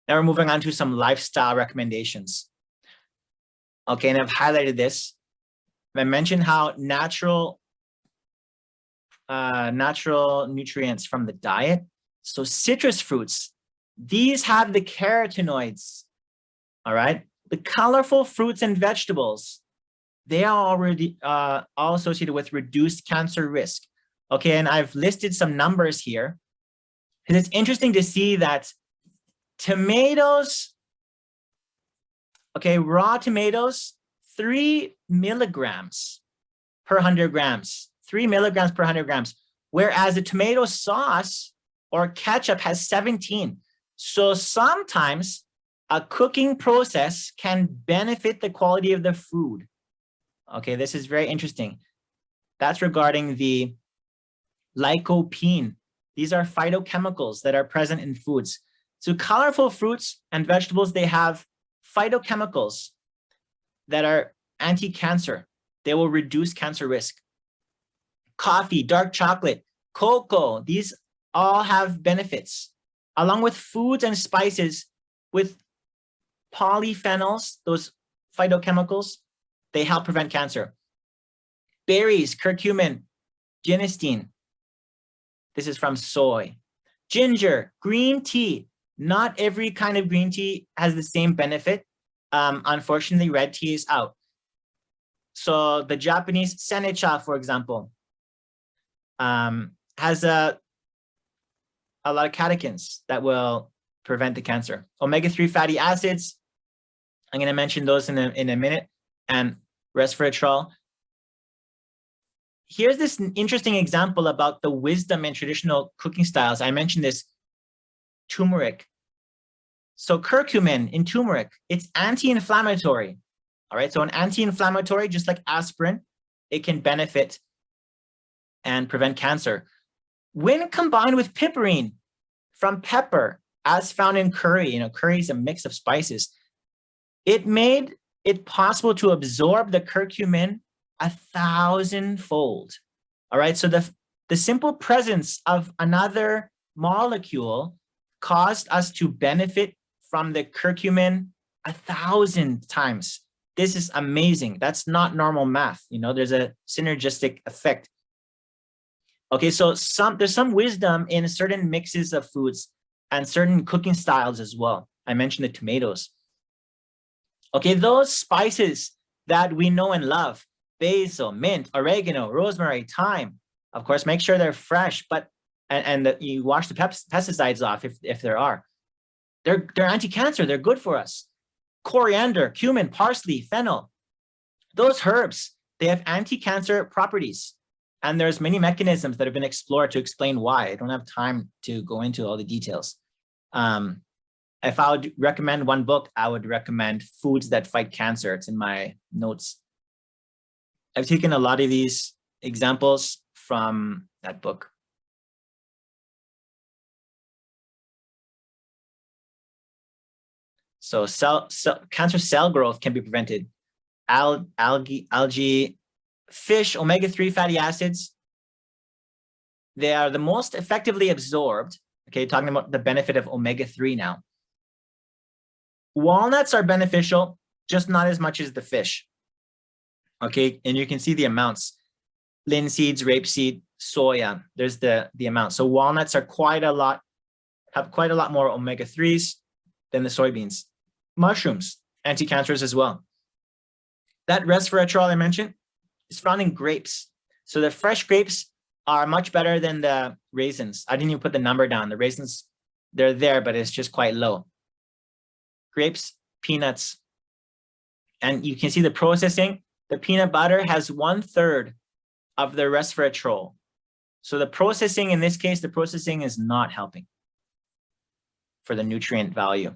Now we're moving on to some lifestyle recommendations. Okay, and I've highlighted this. I mentioned how natural nutrients from the diet. So citrus fruits, these have the carotenoids, all right? The colorful fruits and vegetables, they are already all associated with reduced cancer risk. Okay, and I've listed some numbers here. And it's interesting to see that tomatoes, okay, raw tomatoes, 3 milligrams per 100 grams, 3 milligrams per 100 grams, whereas the tomato sauce or ketchup has 17. So sometimes a cooking process can benefit the quality of the food. Okay, this is very interesting. That's regarding the lycopene. These are phytochemicals that are present in foods. So colorful fruits and vegetables, they have phytochemicals that are anti-cancer. They will reduce cancer risk. Coffee, dark chocolate, cocoa, these all have benefits, along with foods and spices with polyphenols, those phytochemicals, they help prevent cancer. Berries, curcumin, genistein. This is from soy. Ginger, green tea. Not every kind of green tea has the same benefit. Unfortunately, red tea is out. So the Japanese sencha, for example, has a lot of catechins that will prevent the cancer. Omega-3 fatty acids, I'm going to mention those in a minute, and resveratrol. Here's this interesting example about the wisdom in traditional cooking styles. I mentioned this turmeric. So curcumin in turmeric, it's anti-inflammatory. All right, so an anti-inflammatory, just like aspirin, it can benefit and prevent cancer. When combined with piperine from pepper, as found in curry, curry is a mix of spices, it made it possible to absorb the curcumin 1,000-fold. All right, so the simple presence of another molecule caused us to benefit from the curcumin 1,000 times. This is amazing. That's not normal math. There's a synergistic effect. Okay, so there's some wisdom in certain mixes of foods and certain cooking styles as well. I mentioned the tomatoes. Okay, those spices that we know and love, basil, mint, oregano, rosemary, thyme, of course, make sure they're fresh, and that you wash the pesticides off if there are. They're anti-cancer, they're good for us. Coriander, cumin, parsley, fennel, those herbs, they have anti-cancer properties. And there's many mechanisms that have been explored to explain why. I don't have time to go into all the details. If I would recommend one book, I would recommend Foods That Fight Cancer. It's in my notes. I've taken a lot of these examples from that book. So cancer cell growth can be prevented. Algae, fish, omega-3 fatty acids, they are the most effectively absorbed. Okay, talking about the benefit of omega-3 now. Walnuts are beneficial, just not as much as the fish. Okay, and you can see the amounts. Linseeds, rapeseed, soya, there's the amount. So walnuts are have quite a lot more omega-3s than the soybeans. Mushrooms, anti-cancerous as well. That resveratrol I mentioned is found in grapes. So the fresh grapes are much better than the raisins. I didn't even put the number down. The raisins, they're there, but it's just quite low. Grapes, peanuts, and you can see the processing. The peanut butter has 1/3 of the resveratrol. So the processing, in this case, the processing is not helping for the nutrient value.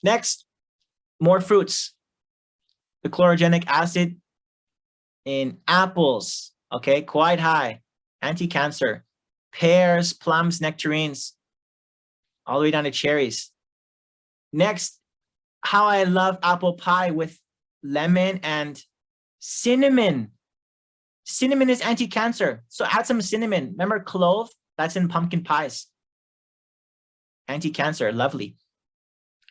Next, more fruits. The chlorogenic acid in apples, okay, quite high, anti-cancer. Pears, plums, nectarines, all the way down to cherries. Next, how I love apple pie with lemon and cinnamon. Cinnamon is anti-cancer, so add some cinnamon. Remember clove? That's in pumpkin pies. Anti-cancer, lovely.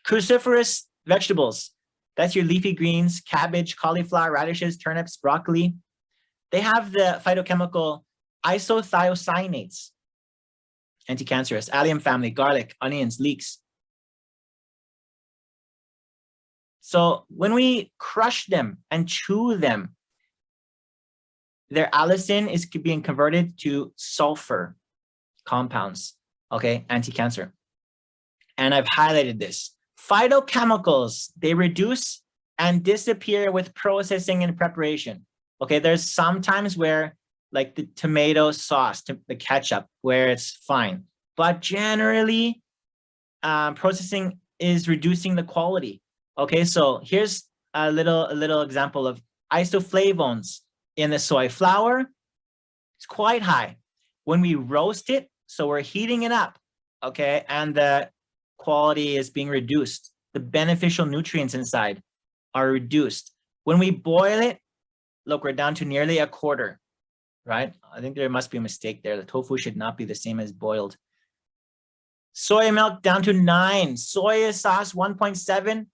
Cruciferous vegetables, that's your leafy greens, cabbage, cauliflower, radishes, turnips, broccoli. They have the phytochemical isothiocyanates, anti-cancerous. Allium family, garlic, onions, leeks. So when we crush them and chew them, their allicin is being converted to sulfur compounds, okay, anti-cancer. And I've highlighted this. Phytochemicals, they reduce and disappear with processing and preparation. Okay, there's sometimes where, like the tomato sauce, the ketchup, where it's fine. But generally, processing is reducing the quality. Okay, so here's a little example of isoflavones in the soy flour. It's quite high. When we roast it, so we're heating it up, okay, and the quality is being reduced. The beneficial nutrients inside are reduced. When we boil it, look, we're down to nearly a quarter, right? I think there must be a mistake there. The tofu should not be the same as boiled. Soy milk down to 9, soy sauce 1.7,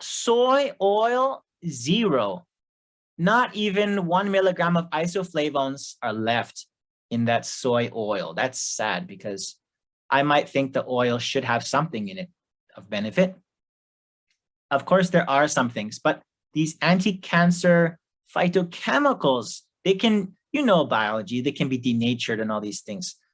soy oil 0. Not even 1 milligram of isoflavones are left in that soy oil. That's sad because I might think the oil should have something in it of benefit. Of course, there are some things, but these anti-cancer phytochemicals, they can, you know, biology, they can be denatured and all these things.